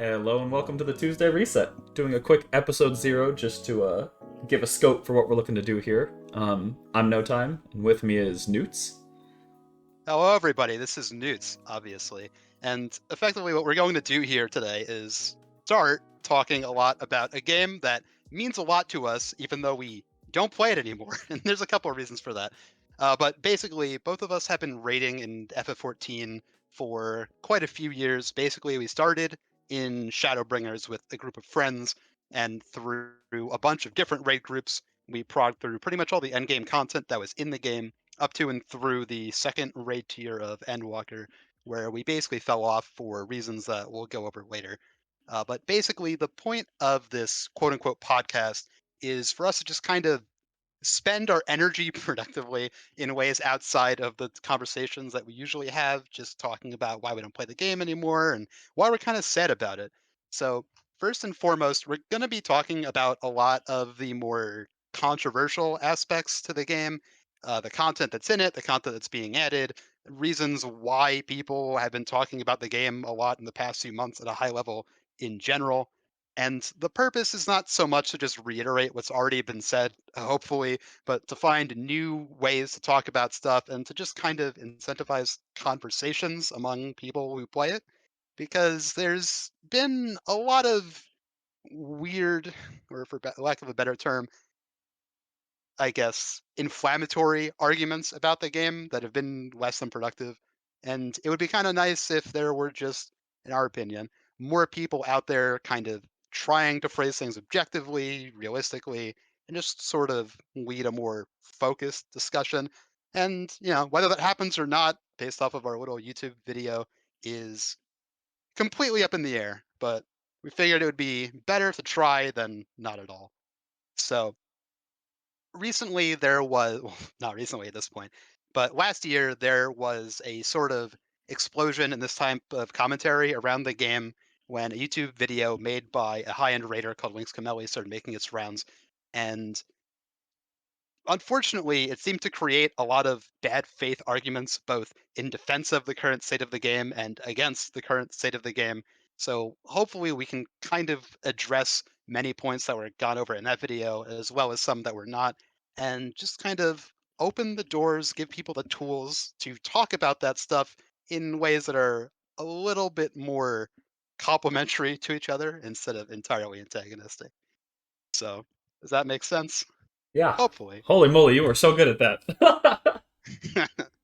Hello and welcome to the Tuesday Reset. Doing a quick episode 0 just to give a scope for what we're looking to do here. I'm No Time, and with me is Newts. Hello, everybody. This is Newts, obviously. And effectively, what we're going to do here today is start talking a lot about a game that means a lot to us, even though we don't play it anymore. And there's a couple of reasons for that. But basically, both of us have been raiding in FF14 for quite a few years. Basically, we started in Shadowbringers with a group of friends, and through a bunch of different raid groups, we progged through pretty much all the endgame content that was in the game up to and through the second raid tier of Endwalker, where we basically fell off for reasons that we'll go over later. But basically, the point of this quote unquote podcast is for us to just kind of spend our energy productively in ways outside of the conversations that we usually have, just talking about why we don't play the game anymore and why we're kind of sad about it. So, first and foremost, we're going to be talking about a lot of the more controversial aspects to the game, the content that's in it, the content that's being added, reasons why people have been talking about the game a lot in the past few months at a high level in general. And the purpose is not so much to just reiterate what's already been said, hopefully, but to find new ways to talk about stuff and to just kind of incentivize conversations among people who play it. Because there's been a lot of weird, or for lack of a better term, I guess, inflammatory arguments about the game that have been less than productive. And it would be kind of nice if there were just, in our opinion, more people out there kind of trying to phrase things objectively, realistically, and just sort of lead a more focused discussion. And, whether that happens or not, based off of our little YouTube video, is completely up in the air. But we figured it would be better to try than not at all. So, recently there was well, not recently at this point, but last year there was a sort of explosion in this type of commentary around the game when a YouTube video made by a high-end raider called Lynx Camelli started making its rounds. And unfortunately, it seemed to create a lot of bad faith arguments, both in defense of the current state of the game and against the current state of the game. So hopefully, we can kind of address many points that were gone over in that video, as well as some that were not, and just kind of open the doors, give people the tools to talk about that stuff in ways that are a little bit more complementary to each other instead of entirely antagonistic. So, does that make sense? Yeah. Hopefully. Holy moly, you were so good at that.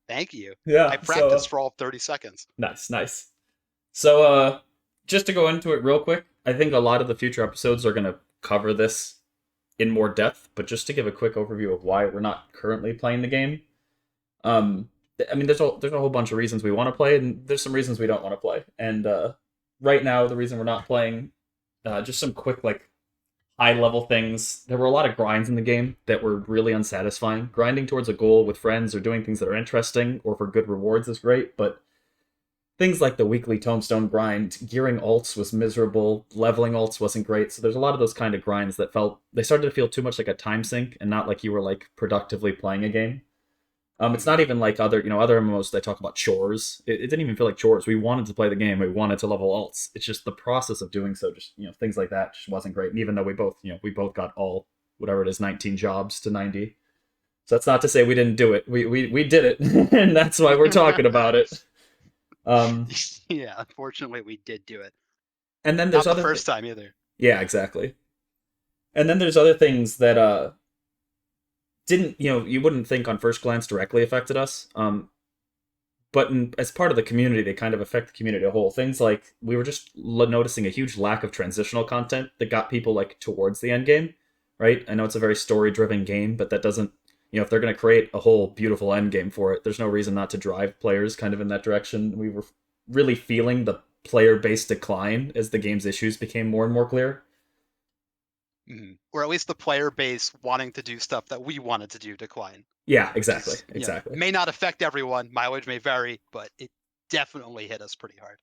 Thank you. Yeah, I practiced for all 30 seconds. nice, nice. So, just to go into it real quick, I think a lot of the future episodes are going to cover this in more depth, but just to give a quick overview of why we're not currently playing the game. Um, I mean, there's a whole bunch of reasons we want to play, and there's some reasons we don't want to play. And right now, the reason we're not playing, just some quick high level things. There were a lot of grinds in the game that were really unsatisfying. Grinding towards a goal with friends or doing things that are interesting or for good rewards is great, but things like the weekly tombstone grind, gearing alts was miserable, leveling alts wasn't great. So there's a lot of those kind of grinds that they started to feel too much like a time sink and not like you were productively playing a game. It's Mhm. not even like other MMOs they talk about chores. It didn't even feel like chores. We wanted to play the game. We wanted to level alts. It's just the process of doing so. Just things like that just wasn't great. And even though we both got all whatever it is 19 jobs to 90. So that's not to say we didn't do it. We did it, and that's why we're talking about it. Um, Yeah, unfortunately, we did do it. and then there's Not the other things. first time either. Yeah, exactly. And then there's other things that didn't you wouldn't think on first glance directly affected us. But as part of the community, they kind of affect the community as a whole. Things like we were just noticing a huge lack of transitional content that got people towards the end game, right? I know it's a very story driven game, but that doesn't, if they're going to create a whole beautiful end game for it, there's no reason not to drive players kind of in that direction. We were really feeling the player base decline as the game's issues became more and more clear. Or at least the player base wanting to do stuff that we wanted to do decline. Yeah, Which exactly, is, exactly. may not affect everyone. Mileage may vary, but it definitely hit us pretty hard.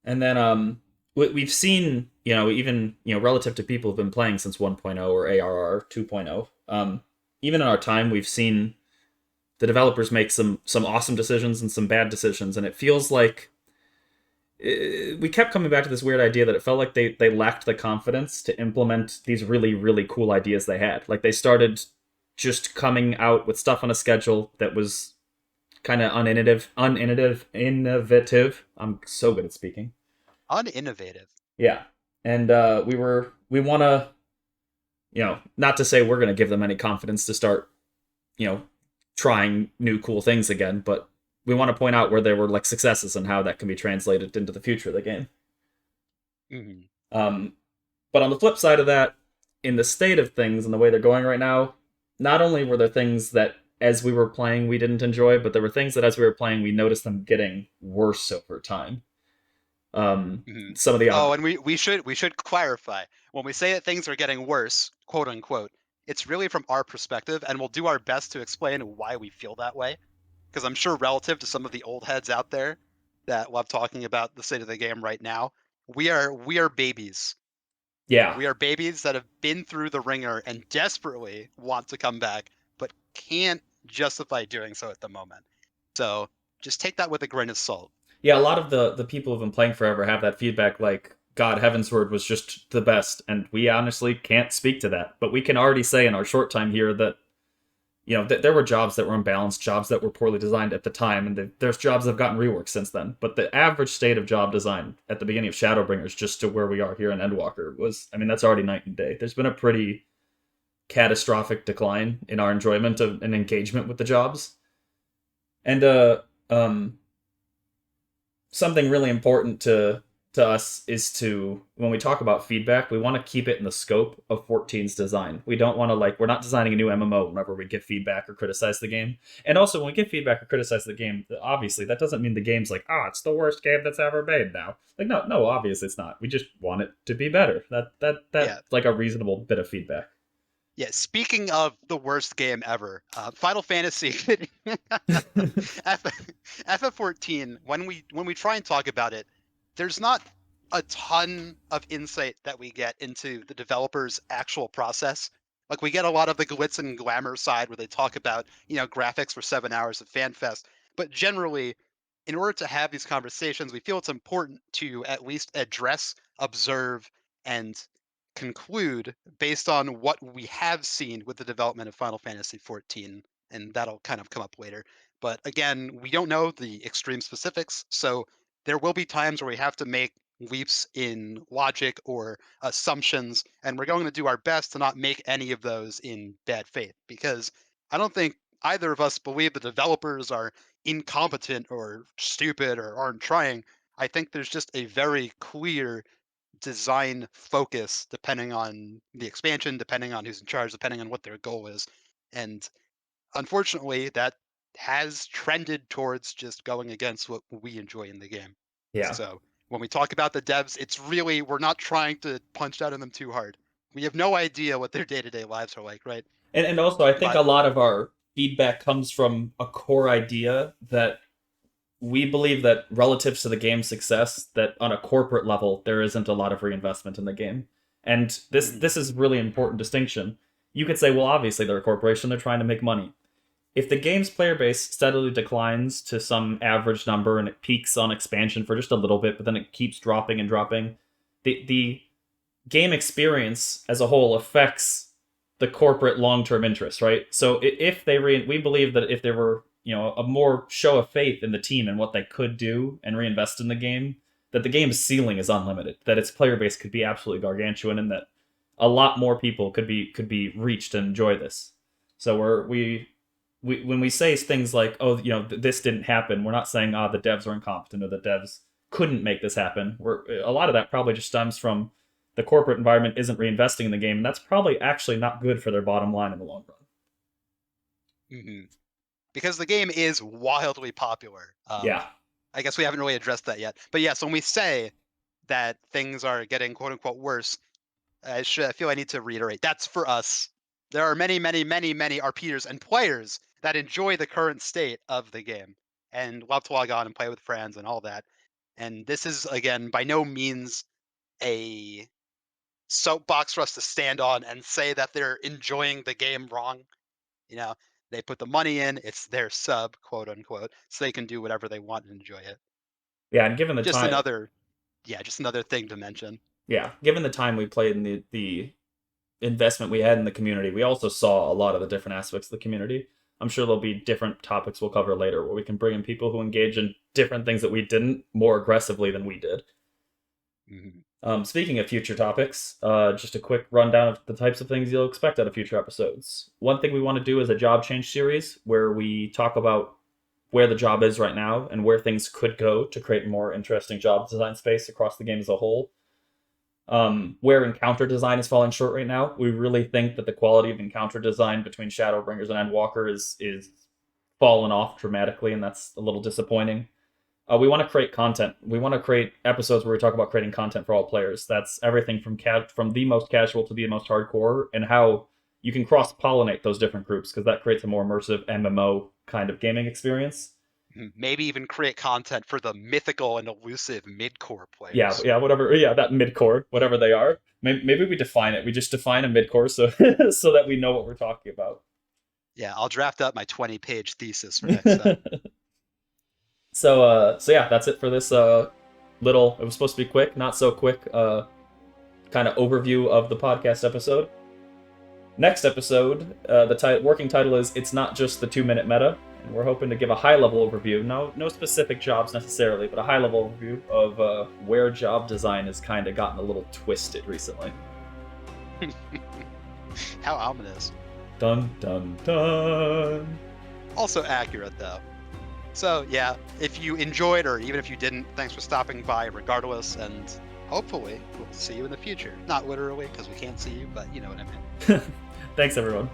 And then we've seen, even, relative to people who've been playing since 1.0 or ARR 2.0, even in our time, we've seen the developers make some awesome decisions and some bad decisions, and it feels like we kept coming back to this weird idea that it felt like they lacked the confidence to implement these really really cool ideas they had. Like they started just coming out with stuff on a schedule that was kind of innovative. I'm so good at speaking. Uninnovative. Yeah, and we want to, not to say we're going to give them any confidence to start, you know, trying new cool things again, but we want to point out where there were like successes and how that can be translated into the future of the game. Mhm. Um, but on the flip side of that, in the state of things and the way they're going right now, not only were there things that as we were playing we didn't enjoy, but there were things that as we were playing we noticed them getting worse over time. Mhm. Some of the Oh, and we should clarify when we say that things are getting worse, quote unquote. It's really from our perspective, and we'll do our best to explain why we feel that way. Because I'm sure, relative to some of the old heads out there that love talking about the state of the game right now, we are babies. yeah, We are babies that have been through the ringer and desperately want to come back, but can't justify doing so at the moment. So just take that with a grain of salt. yeah, a lot of the people who've been playing forever have that feedback like God Heavensward was just the best, and we honestly can't speak to that. But we can already say in our short time here that there were jobs that were unbalanced, jobs that were poorly designed at the time, and there's jobs that have gotten reworked since then. But the average state of job design at the beginning of Shadowbringers, just to where we are here in Endwalker, was, I mean, that's already night and day. There's been a pretty catastrophic decline in our enjoyment of and engagement with the jobs, and um, something really important to us is to, when we talk about feedback, we want to keep it in the scope of 14's design. We don't want to, like, we're not designing a new MMO whenever we give feedback or criticize the game. And also when we give feedback or criticize the game, obviously that doesn't mean the game's like, it's the worst game that's ever made now. Like, no, obviously it's not. We just want it to be better. That Yeah, like a reasonable bit of feedback. yeah. Speaking of the worst game ever, Final Fantasy F- FF14. When we try and talk about it, there's not a ton of insight that we get into the developer's actual process. Like we get a lot of the glitz and glamour side where they talk about graphics for 7 hours of FanFest, but generally, in order to have these conversations, we feel it's important to at least address, observe, and conclude based on what we have seen with the development of Final Fantasy XIV, and that'll kind of come up later. But again, we don't know the extreme specifics, so there will be times where we have to make leaps in logic or assumptions, and we're going to do our best to not make any of those in bad faith because I don't think either of us believe the developers are incompetent or stupid or aren't trying. I think there's just a very clear design focus depending on the expansion, depending on who's in charge, depending on what their goal is. And unfortunately, that has trended towards just going against what we enjoy in the game. Yeah. So when we talk about the devs, it's really, we're not trying to punch out on them too hard. We have no idea what their day to day lives are like, right? And also I think But a lot of our feedback comes from a core idea that we believe that relative to the game's success, that on a corporate level there isn't a lot of reinvestment in the game, and this mhm, this is really important distinction. You could say, well, obviously they're a corporation; they're trying to make money. If the game's player base steadily declines to some average number and it peaks on expansion for just a little bit, but then it keeps dropping and dropping, the game experience as a whole affects the corporate long-term interests, right? So if we believe that if there were, a more show of faith in the team and what they could do and reinvest in the game, that the game's ceiling is unlimited, that its player base could be absolutely gargantuan, and that a lot more people could be reached and enjoy this. So we when we say things like, oh, this didn't happen, we're not saying the devs are incompetent or the devs couldn't make this happen. A lot of that probably just stems from the corporate environment isn't reinvesting in the game, and that's probably actually not good for their bottom line in the long run. mhm. Because the game is wildly popular. Yeah, I guess we haven't really addressed that yet. But yes, when we say that things are getting quote unquote worse, I feel I need to reiterate that's for us. There are many, many, many, many RPers and players that enjoy the current state of the game and love to log on and play with friends and all that. And this is, again, by no means a soapbox for us to stand on and say that they're enjoying the game wrong. You know, they put the money in, it's their sub, quote unquote, so they can do whatever they want and enjoy it. yeah, and given the Just time, another. yeah, just another thing to mention. Yeah, given the time we played and the investment we had in the community, we also saw a lot of the different aspects of the community. I'm sure there'll be different topics we'll cover later where we can bring in people who engage in different things that we didn't more aggressively than we did. Mhm. Speaking of future topics, just a quick rundown of the types of things you'll expect out of future episodes. One thing we want to do is a job change series where we talk about where the job is right now and where things could go to create more interesting job design space across the game as a whole. Where encounter design is falling short right now, we really think that the quality of encounter design between Shadowbringers and Endwalker is fallen off dramatically, and that's a little disappointing. We want to create content. We want to create episodes where we talk about creating content for all players. That's everything from the most casual to the most hardcore, and how you can cross pollinate those different groups because that creates a more immersive MMO kind of gaming experience. Maybe even create content for the mythical and elusive mid-core Yeah, players. yeah, whatever. Yeah, that mid core, whatever they are. Maybe we define it. We just define a mid core so so that we know what we're talking about. Yeah, I'll draft up my 20-page thesis for next time. So yeah, that's it for this little. It was supposed to be quick, not so quick. Kind of overview of the podcast episode. Next episode, the working title is "It's Not Just the 2-Minute Meta," and we're hoping to give a high-level overview. No specific jobs necessarily, but a high-level overview of where job design has kind of gotten a little twisted recently. How ominous. Dun dun dun. Also accurate, though. So, yeah, if you enjoyed or even if you didn't, thanks for stopping by regardless, and hopefully we'll see you in the future. Not literally, because we can't see you, but you know what I mean. Thanks, everyone.